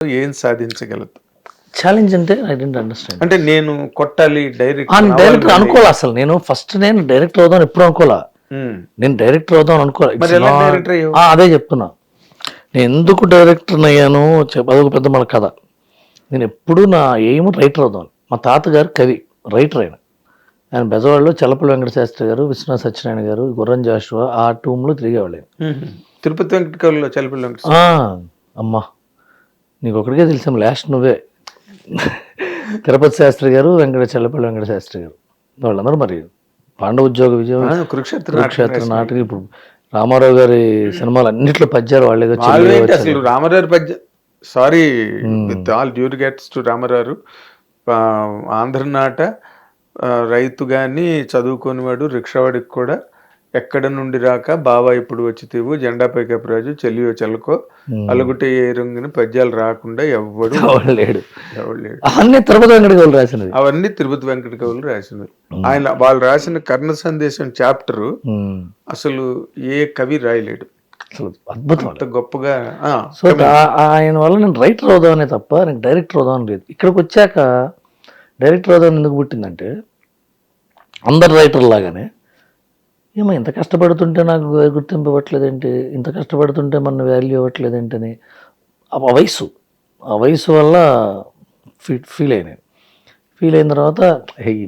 ఏం సాధించగలదు? ఛాలెంజ్ అంటే I don't understand. అంటే నేను కొట్టాలి డైరెక్టర్ అనుకోలే అసలు. నేను డైరెక్టర్ అవుదాం ఎప్పుడు అనుకోలే. నేను డైరెక్టర్ అవుదాం అనుకోలే. అదే చెప్తున్నా, నేను ఎందుకు డైరెక్టర్ అయ్యాను అదొక పెద్ద మన కథ. నేను ఎప్పుడు నా ఎయిమ్ రైటర్ అవుదాం. మా తాతగారు కవి, రైటర్ ఆయన బెజవాడలో చల్లపల్లి వెంకట శాస్త్రి గారు, విశ్వనాథ సత్యనారాయణ గారు, గుర్రం జాషువా ఆ టూమ్లో తిరిగేవాళ్ళు. తిరుపతి వెంకటకవిలో చల్లపల్లి వెంకట అమ్మా నీకు ఒకటికే తెలిసాం, లాస్ట్ నువ్వే. తిరుపతి శాస్త్రి గారు, చల్లపల్లి వెంకట శాస్త్రి గారు, వాళ్ళందరూ మరి పాండవ ఉద్యోగ విజయం, కురుక్షేత్ర నాటకం. ఇప్పుడు రామారావు గారి సినిమాలు అన్నిట్లో పద్యాలు వాళ్ళే. అసలు రామారావు పద్య, sorry with all due regards to Rama Rao, ఆంధ్రనాట రైతు గాని చదువుకునేవాడు రిక్షావాడికి కూడా ఎక్కడ నుండి రాక బావా ఇప్పుడు వచ్చి తీవు జెండాపై కపిరాజు చెల్లియో చెల్లకో అలుగుటే ఏ రంగుని పద్యాలు రాకుండా ఎవడు లేడు. అవన్నీ తిరుపతి వెంకట కవులు రాసినవి. అవన్నీ తిరుపతి వెంకట కవులు రాసినవి. ఆయన వాళ్ళు రాసిన కర్ణ సందేశం చాప్టర్ అసలు ఏ కవి రాయలేడు. అద్భుతం, అంత గొప్పగా. సో ఆయన వల్ల నేను రైటర్ అవుదామనే తప్ప నేను డైరెక్టర్ అవుదామని లేదు. ఇక్కడికి వచ్చాక డైరెక్టర్ అవుదామని ఎందుకు పుట్టిందంటే, అందరు రైటర్ లాగానే ఏమో ఇంత కష్టపడుతుంటే నాకు గుర్తింపు ఇవ్వట్లేదేంటి, ఇంత కష్టపడుతుంటే మన వాల్యూ ఇవ్వట్లేదేంటని ఆ వయసు వల్ల ఫీల్ అయిన తర్వాత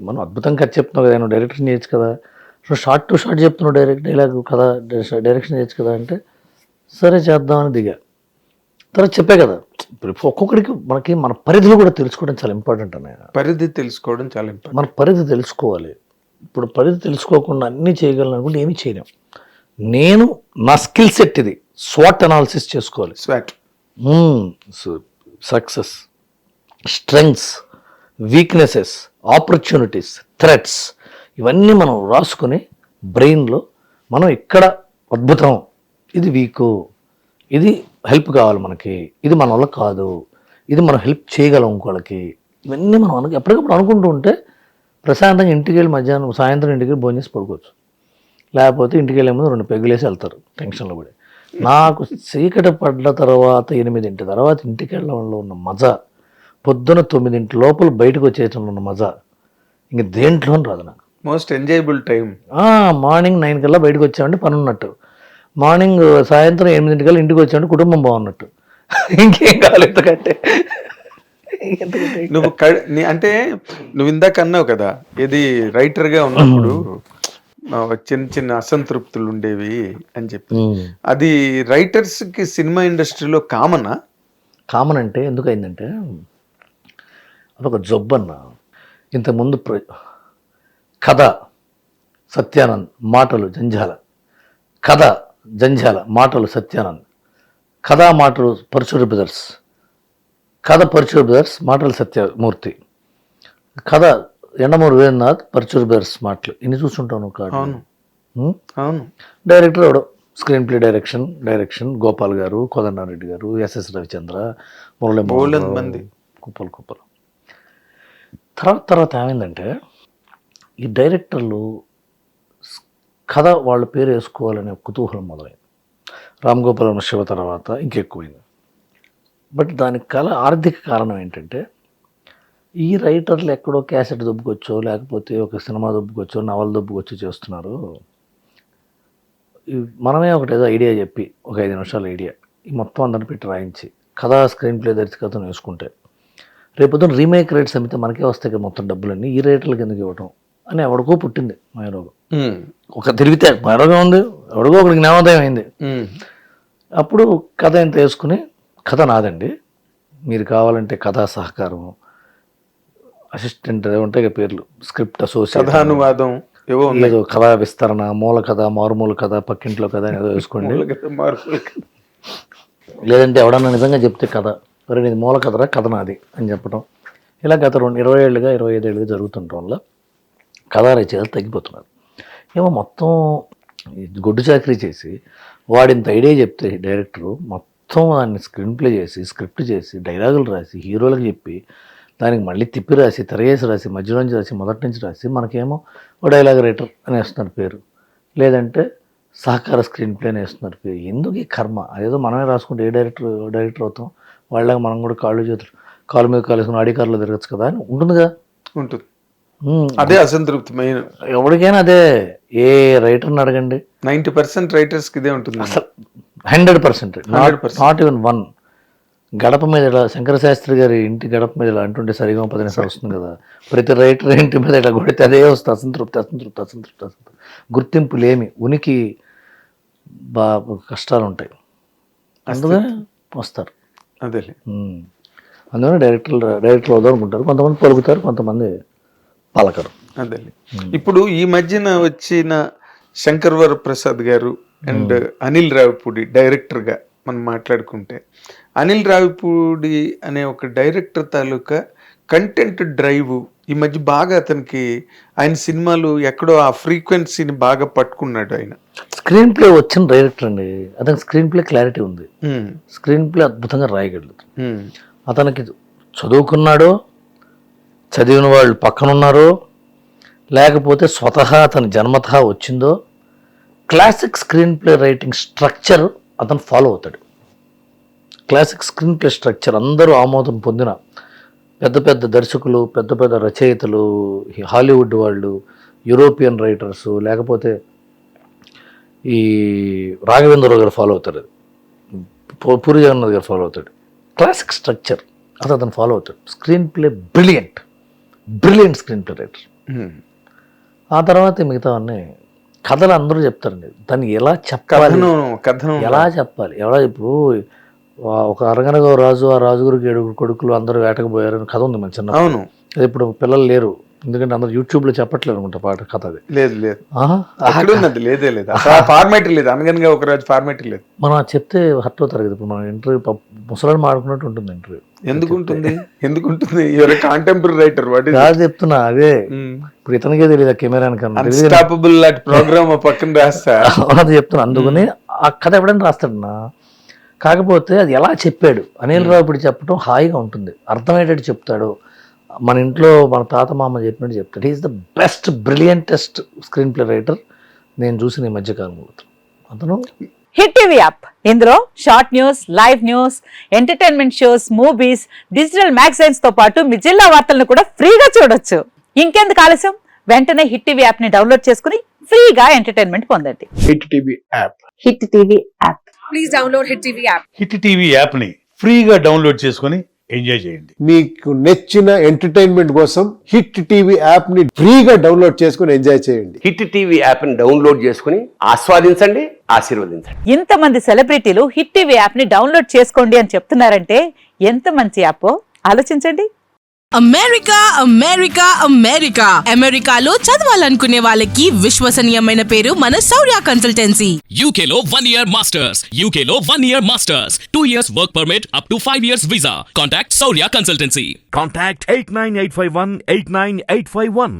మనం అద్భుతంగా కథ చెప్తున్నావు కదా, నువ్వు డైరెక్షన్ చేయొచ్చు కదా, షార్ట్ టు షార్ట్ చెప్తున్నావు, డైలాగ్ కదా, డైరెక్షన్ చేయొచ్చు కదా అంటే సరే చేద్దామని దిగా. తర్వాత చెప్పే కదా, ఇప్పుడు ఒక్కొక్కడికి మనకి మన పరిధిలో కూడా తెలుసుకోవడం చాలా ఇంపార్టెంట్ అన్నయ్య. పరిధి తెలుసుకోవడం చాలా ఇంపార్టెంట్. మన పరిధి తెలుసుకోవాలి. ఇప్పుడు పరిధి తెలుసుకోకుండా అన్నీ చేయగలను అనుకుంటే ఏమీ చేయలేం. నేను నా స్కిల్ సెట్ ఇది, స్వాట్ అనాలిసిస్ చేసుకోవాలి. Success, strengths, weaknesses, opportunities, threats, ఇవన్నీ మనం రాసుకుని బ్రెయిన్లో మనం ఇక్కడ అద్భుతం, ఇది వీకు, ఇది హెల్ప్ కావాలి మనకి, ఇది మన వల్ల కాదు, ఇది మనం హెల్ప్ చేయగలం ఇంకోళ్ళకి, ఇవన్నీ మనం ఎప్పటికప్పుడు అనుకుంటూ ఉంటే ప్రశాంతంగా ఇంటికి వెళ్ళి సాయంత్రం ఇంటికి వెళ్ళి భోజనం చేసి పడుకోవచ్చు. లేకపోతే ఇంటికి వెళ్ళే ముందు 2 పెగ్గులేసి వెళ్తారు టెన్షన్లో పడి. నాకు చీకటి పడ్డ తర్వాత 8 తర్వాత ఇంటికి వెళ్ళడంలో ఉన్న మజా, పొద్దున 9 లోపల బయటకు వచ్చేయటంలో ఉన్న మజా ఇంక దేంట్లోనూ రాదు నాకు. Most enjoyable time. మార్నింగ్ 9 కల్లా బయటకు వచ్చామంటే పని ఉన్నట్టు, మార్నింగ్ సాయంత్రం 8 కల్లా ఇంటికి వచ్చామంటే కుటుంబం బాగున్నట్టు. ఇంకేం కావాలి ఎంతకంటే. నువ్వు అంటే నువ్వు ఇందాక అన్నావు కదా, ఇది రైటర్ గా ఉన్నప్పుడు చిన్న చిన్న అసంతృప్తులు ఉండేవి అని చెప్పి, అది రైటర్స్ కి సినిమా ఇండస్ట్రీలో కామన్ అంటే ఎందుకు అయిందంటే, అదొక జబ్బన్న. ఇంతకుముందు కథ సత్యానంద్, మాటలు జంజాల, కథ జంజాల, మాటలు సత్యానంద్, కథా మాటలు పరచూరి బ్రదర్స్, కథ పరచూరి బ్రదర్స్, మాటలు సత్యమూర్తి, కథ ఎండమూరి వీరేంద్రనాథ్, పరచూరి బ్రదర్స్ మాటలు. ఇన్ని చూస్తుంటాను. డైరెక్టర్ ఎవడో, స్క్రీన్ ప్లే డైరెక్షన్ గోపాల్ గారు, కోదండారెడ్డి గారు, ఎస్ఎస్ రవిచంద్ర, మురళీ, కుప్పలు. తర్వాత ఏమైందంటే, ఈ డైరెక్టర్లు కథ వాళ్ళ పేరు వేసుకోవాలనే కుతూహలం మొదలైంది. రామ్ గోపాల్ శివ తర్వాత ఇంకెక్కువైంది. బట్ దానికి ఆర్థిక కారణం ఏంటంటే, ఈ రైటర్లు ఎక్కడో క్యాసెట్ దొబ్బుకొచ్చో, లేకపోతే ఒక సినిమా దొబ్బుకొచ్చో, నవల దొబ్బుకొచ్చో చేస్తున్నారు. మనమే ఏదో ఐడియా చెప్పి, ఒక 5 నిమిషాల ఐడియా ఈ మొత్తం అందరిని పెట్టి రాయించి కథా స్క్రీన్ ప్లే దర్శకత్వం వేసుకుంటే రేపొద్దున రీమేక్ రేట్స్ అమ్మితే మనకే వస్తాయి కదా మొత్తం డబ్బులన్నీ, ఈ రేట్లకి ఎందుకు ఇవ్వటం అని ఎవడికో పుట్టింది మాయరోగం. ఒక తిరిగితే మాయరోగం ఉంది, ఎవడికో ఒకడికి న్యాయోదయం అయింది. అప్పుడు కథ ఎంత వేసుకుని, కథ నాదండి, మీరు కావాలంటే కథా సహకారం, అసిస్టెంట్ ఉంటాయి కదా పేర్లు, స్క్రిప్ట్ అసోసియేట్, కథానువాదం, ఏదో కథా విస్తరణ, మూల కథ, మారుమూల కథ, పక్కింట్లో కథ ఏదో వేసుకోండి. లేదంటే ఎవడన్నా నిజంగా చెప్తే కథ, మరి నీది మూల కథరా, కథ నాది అని చెప్పడం. ఇలా గత 20 ఏళ్ళుగా 25 ఏళ్ళుగా జరుగుతుండటం వల్ల కథా రచయితలు తగ్గిపోతున్నారు. ఏమో మొత్తం గొడ్డు చాకరీ చేసి వాడింత ఐడియా చెప్తే డైరెక్టరు మొత్తం దాన్ని స్క్రీన్ ప్లే చేసి, స్క్రిప్ట్ చేసి, డైలాగులు రాసి, హీరోలకు చెప్పి, దానికి మళ్ళీ తిప్పి రాసి, తెరయేసి రాసి, మధ్యలోంచి రాసి, మొదటి నుంచి రాసి, మనకేమో ఓ డైలాగ్ రైటర్ అని వేస్తున్నారు పేరు, లేదంటే సహకార స్క్రీన్ ప్లే అని వేస్తున్నారు పేరు. ఎందుకు ఈ కర్మ? అదేదో మనమే రాసుకుంటే ఏ డైరెక్టర్ అవుతాం? వాళ్ళగా మనం కూడా కాలు మీద కాలు వేసుకుని అడికారులో తిరగచ్చు కదా అని ఉంటుందిగా. ఉంటుంది. అదే అసంతృప్తి మెయిన్. ఎవరికైనా అదే. ఏ రైటర్ని అడగండి, 90% రైటర్స్కి ఇదే ఉంటుంది. 100%, నాట్ ఈవెన్ 1. గడప మీద ఇలా శంకర శాస్త్రి గారి ఇంటి గడప మీద ఇలా అంటుంటే సరిగా 10 నిమిషాలు వస్తుంది కదా. ప్రతి రైటర్ ఇంటి మీద ఇలా కొడితే అదే వస్తుంది. అసంతృప్తి. గుర్తింపు లేమి, ఉనికి కష్టాలు ఉంటాయి, అందుకనే వస్తారు. అదే అందుకని డైరెక్టర్లు వదలనుకుంటారు. కొంతమంది పలుకుతారు, కొంతమంది పలకరు. అదే ఇప్పుడు ఈ మధ్యన వచ్చిన శంకర్ వరప్రసాద్ గారు అండ్ అనిల్ రావిపూడి డైరెక్టర్గా మనం మాట్లాడుకుంటే, అనిల్ రావిపూడి అనే ఒక డైరెక్టర్ తాలూకా కంటెంట్ డ్రైవ్ ఈ మధ్య బాగా అతనికి, ఆయన సినిమాలు ఎక్కడో ఆ ఫ్రీక్వెన్సీని బాగా పట్టుకున్నాడు. ఆయన స్క్రీన్ ప్లే వచ్చిన డైరెక్టర్ అండి, అతనికి స్క్రీన్ ప్లే క్లారిటీ ఉంది, స్క్రీన్ ప్లే అద్భుతంగా రాయగలదు. అతనికి చదువుకున్నాడో, చదివిన వాళ్ళు పక్కనున్నారో, లేకపోతే స్వతహా అతని జన్మతహా వచ్చిందో, classic screen play writing structure అతను ఫాలో అవుతాడు. క్లాసిక్ స్క్రీన్ ప్లే స్ట్రక్చర్ అందరూ ఆమోదం పొందిన పెద్ద పెద్ద దర్శకులు, పెద్ద పెద్ద రచయితలు, హాలీవుడ్ వాళ్ళు, యూరోపియన్ రైటర్స్, లేకపోతే ఈ రాఘవేంద్రరావు గారు ఫాలో అవుతాడు, పూరి జగన్నాథ్ గారు ఫాలో అవుతాడు. క్లాసిక్ స్ట్రక్చర్ అతను ఫాలో అవుతాడు. Screen play brilliant screen play writer. ఆ తర్వాత మిగతా అన్నీ కథలు అందరూ చెప్తారండి, దాన్ని ఎలా చెప్పాలి, ఎలా చెప్పాలి, ఇప్పుడు ఒక అరగనగో రాజు, ఆ రాజుగారికి 7 కొడుకులు, అందరూ వేటకు పోయారని కథ ఉంది మన చిన్న. అవును, ఇప్పుడు పిల్లలు లేరు, ఎందుకంటే అందరూ యూట్యూబ్లో చెప్పట్లేదు అనుకుంటా కథ. అది ఫార్మాట్ లేదు, అనగనగా ఒక రాజు ఫార్మాట్ లేదు. మనం చెప్తే హర్ట్ అవుతారు కదా. ఇప్పుడు మనం ఇంటర్వ్యూ ముసలాడు మాడుకున్నట్టు ఉంటుంది ఇంటర్వ్యూ. ఎందుకుంటుంది కాంటెంపరీ రైటర్ కాదు చెప్తున్నా. అదే ఇప్పుడు ఇతనికే తెలియదు కెమెరా ప్రోగ్రామ్ పక్కన రాస్తా అది చెప్తున్నా. అందుకని ఆ కథ ఎప్పుడైనా రాస్తాడన్నా. కాకపోతే అది ఎలా చెప్పాడు అనిల్ రావిపూడి చెప్పడం హాయిగా ఉంటుంది, అర్థమయ్యేటట్టు చెప్తాడు. మన ఇంట్లో మన తాత మామ చెప్పినట్టు చెప్తాడు. Is the best brilliantest screen play writer నేను చూసిన ఈ మధ్యకాలంలో అతను. హిట్ టీవీ యాప్, ఇందులో short news, live news, entertainment shows, movies, digital magazines తో పాటు మీ జిల్లా వార్తలను కూడా ఫ్రీగా చూడొచ్చు. ఇంకెందుకు ఆలస్యం, వెంటనే హిట్ టీవీ యాప్ ని డౌన్లోడ్ చేసుకుని ఫ్రీగా ఎంటర్టైన్మెంట్ పొందండి. Hit TV app, hit TV app, please download hit TV app. Hit TV app ని ఫ్రీగా డౌన్లోడ్ చేసుకొని ఎంజాయ్ చేయండి. మీకు నచ్చిన ఎంటర్టైన్మెంట్ కోసం హిట్ టీవీ యాప్ ని ఫ్రీగా డౌన్లోడ్ చేసుకుని ఎంజాయ్ చేయండి. హిట్ టీవీ యాప్ ని డౌన్లోడ్ చేసుకుని ఆస్వాదించండి, ఆశీర్వదించండి. ఇంతమంది సెలబ్రిటీలు హిట్ టీవీ యాప్ ని డౌన్లోడ్ చేసుకోండి అని చెప్తున్నారంటే ఎంత మంచి యాప్ ఆలోచించండి. అమెరికాలో చదవాలనుకునే వాళ్ళకి విశ్వసనీయమైన పేరు మన శౌర్య కన్సల్టెన్సీ. UK లో 1 year masters, UK లో 1 year masters, 2 years work permit up to 5 years visa. Contact Saurya Consultancy. Contact 89851 89851.